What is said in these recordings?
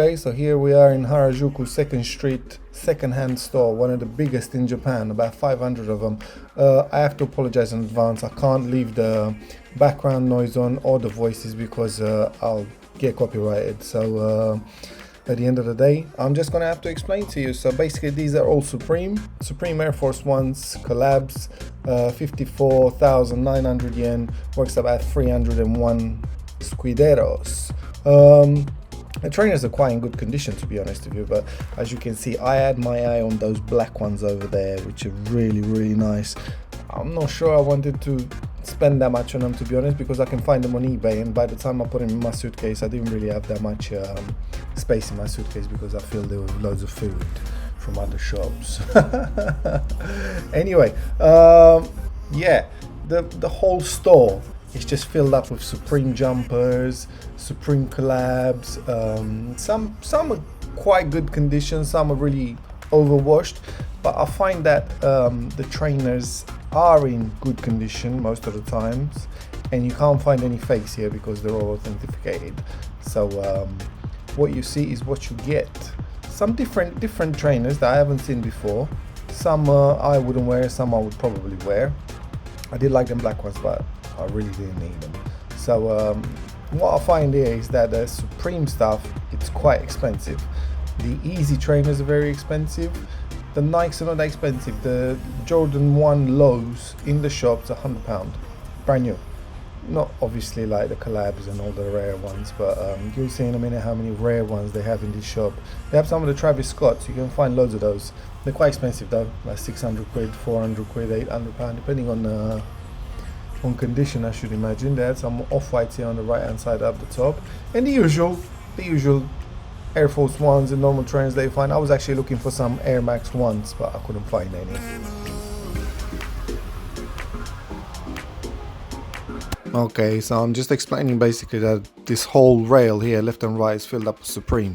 Okay, so here we are in Harajuku 2nd Street second-hand store, one of the biggest in Japan, about 500 of them. I have to apologize in advance. I can't leave the background noise on or the voices because I'll get copyrighted. So at the end of the day, I'm just gonna have to explain to you. So basically, these are all Supreme Air Force Ones, Collabs, 54,900 yen, works about 301 scuderos. The trainers are quite in good condition, to be honest with you, but as you can see, I had my eye on those black ones over there, which are really, really nice. I'm not sure I wanted to spend that much on them, to be honest, because I can find them on eBay, and by the time I put them in my suitcase, I didn't really have that much space in my suitcase because I filled it with loads of food from other shops. Anyway, yeah, the whole store is just filled up with Supreme jumpers, Supreme collabs. Some are quite good condition, some are really overwashed, but I find that the trainers are in good condition most of the times, and you can't find any fakes here because they're all authenticated. So what you see is what you get. Some different trainers that I haven't seen before. Some I wouldn't wear, some I would probably wear. I did like them black ones, but I really didn't need them. So what I find here is that the Supreme stuff, it's quite expensive. The Easy trainers are very expensive. The Nikes are not that expensive. The Jordan 1 lows in the shops are £100, brand new. Not obviously like the Collabs and all the rare ones, but you'll see in a minute how many rare ones they have in this shop. They have some of the Travis Scotts, you can find loads of those. They're quite expensive though, like 600 quid, 400 quid, £800, depending on condition, I should imagine. They had some off-whites here on the right hand side up the top, and the usual Air Force Ones and normal trainers they find. I was actually looking for some Air Max ones, but I couldn't find any. Okay, so I'm just explaining basically that this whole rail here, left and right, is filled up with Supreme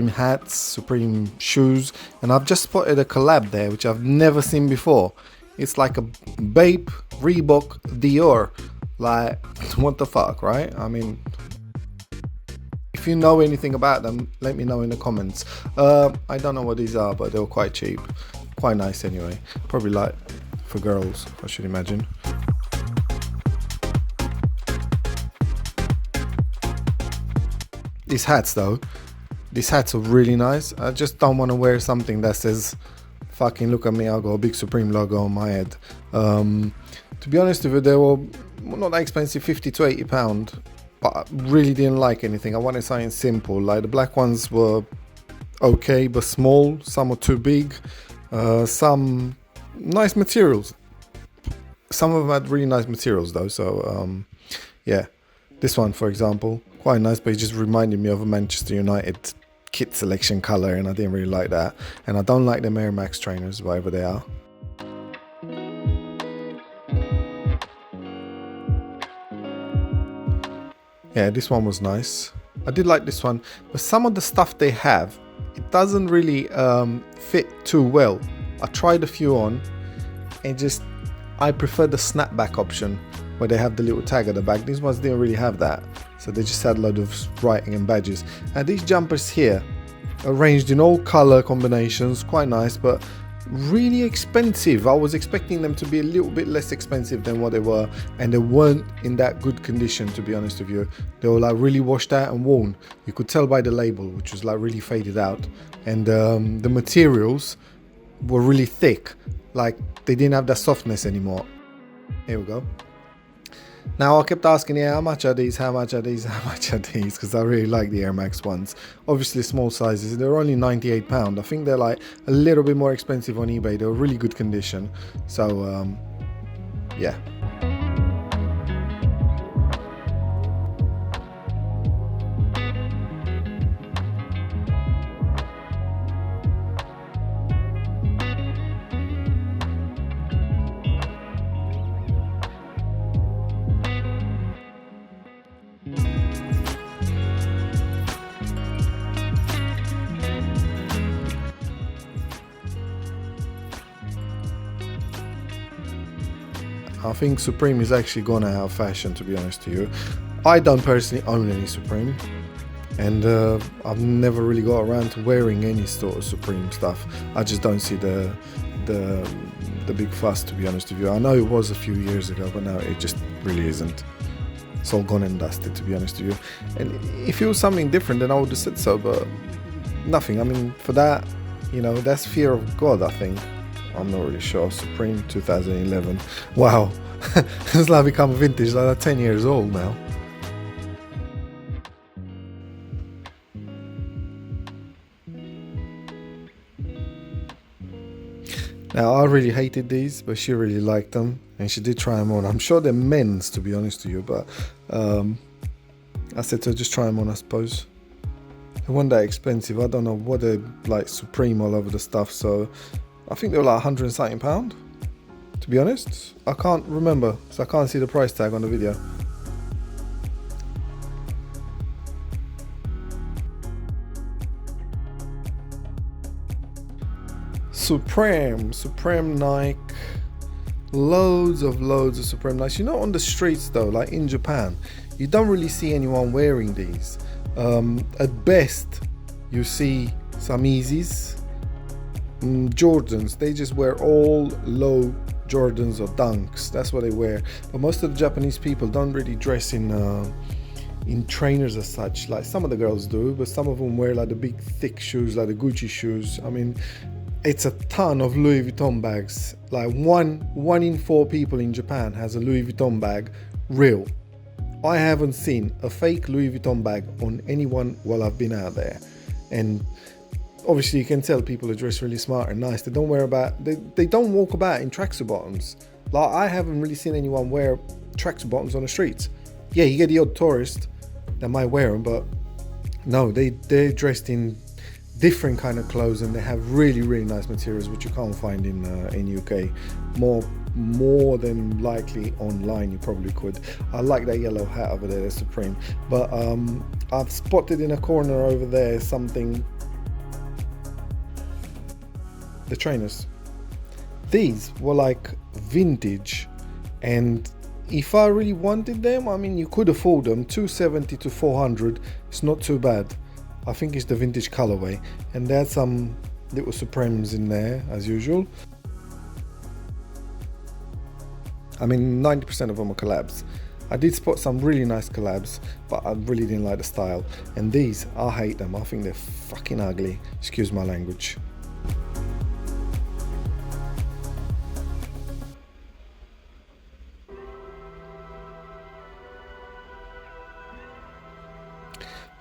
hats, Supreme shoes, and I've just spotted a collab there which I've never seen before. It's like a Bape, Reebok, Dior. Like, what the fuck, right? I mean, if you know anything about them, let me know in the comments. I don't know what these are, but they were quite cheap. Quite nice anyway. Probably like for girls, I should imagine. These hats though, these hats are really nice. I just don't want to wear something that says, fucking look at me, I've got a big Supreme logo on my head. To be honest with you, they were not that expensive, 50 to 80 pound, but I really didn't like anything. I wanted something simple. Like the black ones were okay, but small. Some were too big. Some nice materials. Some of them had really nice materials though. So yeah, this one for example, quite nice, but it just reminded me of a Manchester United kit selection color, and I didn't really like that. And I don't like them Air Max trainers, whatever they are. Yeah, this one was nice. I did like this one, but some of the stuff they have, it doesn't really fit too well. I tried a few on, and I prefer the snapback option where they have the little tag at the back. These ones didn't really have that, so they just had a load of writing and badges. Now these jumpers here, arranged in all color combinations, quite nice, but really expensive. I was expecting them to be a little bit less expensive than what they were, and they weren't in that good condition, to be honest with you. They were like really washed out and worn. You could tell by the label, which was like really faded out, and the materials were really thick, like they didn't have that softness anymore. Here we go. Now I kept asking, yeah, how much are these, how much are these, how much are these, because I really like the Air Max ones. Obviously small sizes, they're only £98. I think they're like a little bit more expensive on eBay. They're really good condition, so yeah. I think Supreme is actually gone out of fashion, to be honest to you. I don't personally own any Supreme. and I've never really got around to wearing any sort of Supreme stuff. I just don't see the big fuss, to be honest with you. I know it was a few years ago, but now it just really isn't. It's all gone and dusted, to be honest with you. And if it was something different, then I would have said so, but nothing. I mean, for that, you know, that's fear of God, I think. I'm not really sure. Supreme 2011. Wow. It's like become vintage, like 10 years old now. Now, I really hated these, but she really liked them, and she did try them on. I'm sure they're men's, to be honest with you, but I said to her, just try them on, I suppose. They weren't that expensive. I don't know what they're like, Supreme all over the stuff, so I think they were like £100 and something, to be honest. I can't remember, so I can't see the price tag on the video. Supreme Nike, loads of Supreme Nikes. You know, on the streets though, like in Japan, you don't really see anyone wearing these. At best, you see some Yeezys, Jordans. They just wear all low Jordans or Dunks. That's what they wear. But most of the Japanese people don't really dress in trainers as such. Like some of the girls do, but some of them wear like the big thick shoes, like the Gucci shoes. I mean, it's a ton of Louis Vuitton bags. Like one in 4 people in Japan has a Louis Vuitton bag, real. I haven't seen a fake Louis Vuitton bag on anyone while I've been out there. And obviously you can tell people are dressed really smart and nice. They don't walk about in tracksuit bottoms. Like, I haven't really seen anyone wear tracksuit bottoms on the streets. Yeah, you get the odd tourist that might wear them, but no, they're dressed in different kind of clothes, and they have really nice materials which you can't find in UK. More than likely online you probably could. I like that yellow hat over there, that's Supreme. But I've spotted in a corner over there something, the trainers. These were like vintage, and if I really wanted them, I mean, you could afford them. 270 to 400, it's not too bad. I think it's the vintage colorway, and there's some little Supremes in there as usual. I mean, 90% of them are collabs. I did spot some really nice collabs, but I really didn't like the style. And these, I hate them. I think they're fucking ugly. Excuse my language.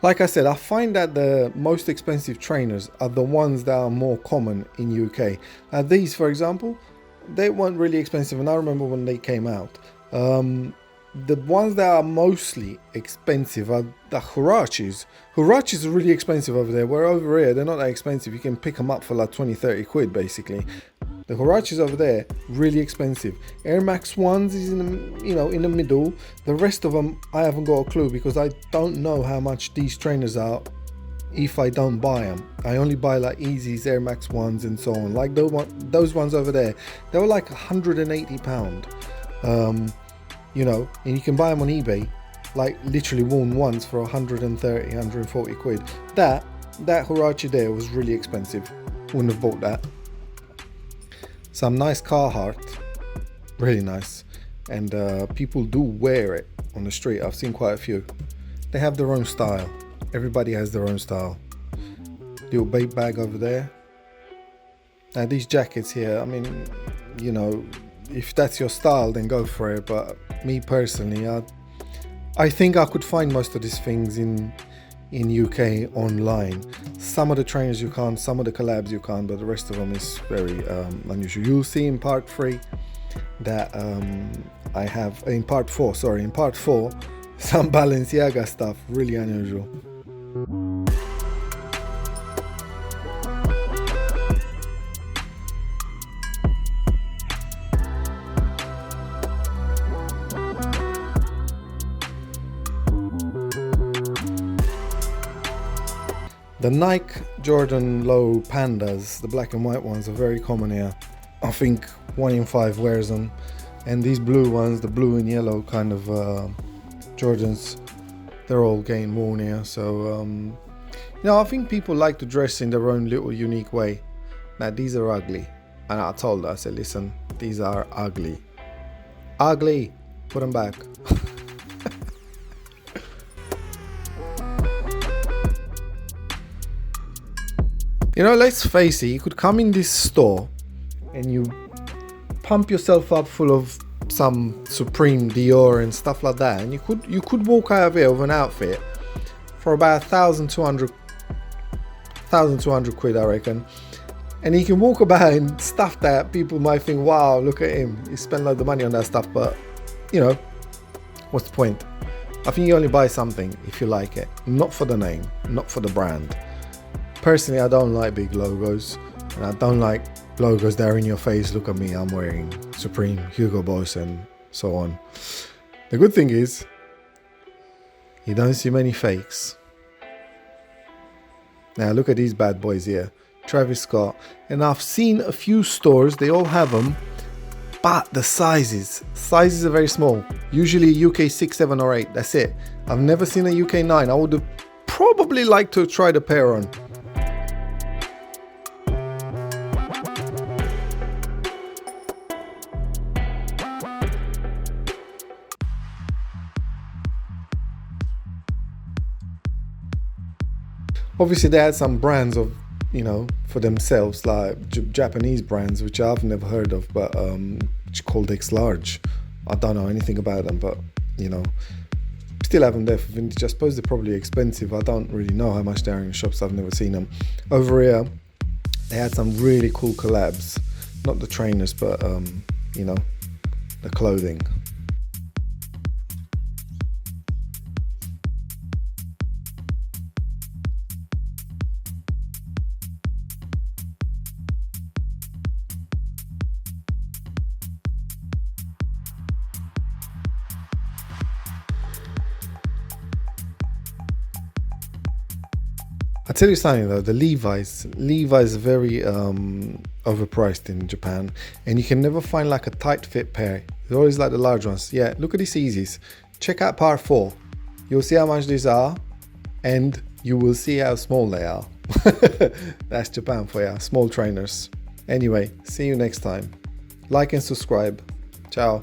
Like I said, I find that the most expensive trainers are the ones that are more common in UK. Now these, for example, they weren't really expensive, and I remember when they came out. The ones that are mostly expensive are the Harachis. Harachis are really expensive over there, where over here they're not that expensive. You can pick them up for like 20-30 quid basically. The Harachis over there, really expensive. Air Max 1s is in the middle. The rest of them, I haven't got a clue, because I don't know how much these trainers are if I don't buy them. I only buy like Yeezys, Air Max 1s and so on. Like those ones over there, they were like £180. You know, and you can buy them on eBay, like literally worn ones for 130, 140 quid. That Harachi there was really expensive. Wouldn't have bought that. Some nice Carhartt, really nice, and people do wear it on the street. I've seen quite a few. They have their own style. Everybody has their own style. Little babe bag over there. Now these jackets here, I mean, you know, if that's your style, then go for it. But me personally, I think I could find most of these things in UK online. Some of the trainers you can't, some of the collabs you can't, but the rest of them is very unusual. You'll see in part 3 that I have, in part 4, some Balenciaga stuff, really unusual. The Nike Jordan Low Pandas, the black and white ones, are very common here. I think 1 in 5 wears them. And these blue ones, the blue and yellow kind of Jordans, they're all getting worn here. So I think people like to dress in their own little unique way. Now these are ugly, and I told her, I said, listen, these are ugly, put them back. Let's face it, you could come in this store and you pump yourself up full of some Supreme, Dior and stuff like that, and you could walk out of here with an outfit for about 1,200 quid, I reckon. And you can walk about in stuff that people might think, wow, look at him, he spent loads of money on that stuff. But what's the point? I think you only buy something if you like it, not for the name, not for the brand. Personally, I don't like big logos, and I don't like logos that are in your face. Look at me, I'm wearing Supreme, Hugo Boss and so on. The good thing is you don't see many fakes. Now look at these bad boys here, Travis Scott, and I've seen a few stores, they all have them, but the sizes are very small. Usually UK 6, 7 or 8, that's it. I've never seen a UK 9. I would have probably liked to try the pair on. Obviously they had some brands of, for themselves, like Japanese brands, which I've never heard of, but which called X Large. I don't know anything about them, but still have them there for vintage. I suppose they're probably expensive. I don't really know how much they are in shops. I've never seen them. Over here, they had some really cool collabs. Not the trainers, but the clothing. I tell you something though, the Levi's are very overpriced in Japan, and you can never find like a tight fit pair. They're always like the large ones. Yeah, look at these Yeezys. Check out par 4. You'll see how much these are, and you will see how small they are. That's Japan for you, small trainers. Anyway, see you next time. Like and subscribe. Ciao.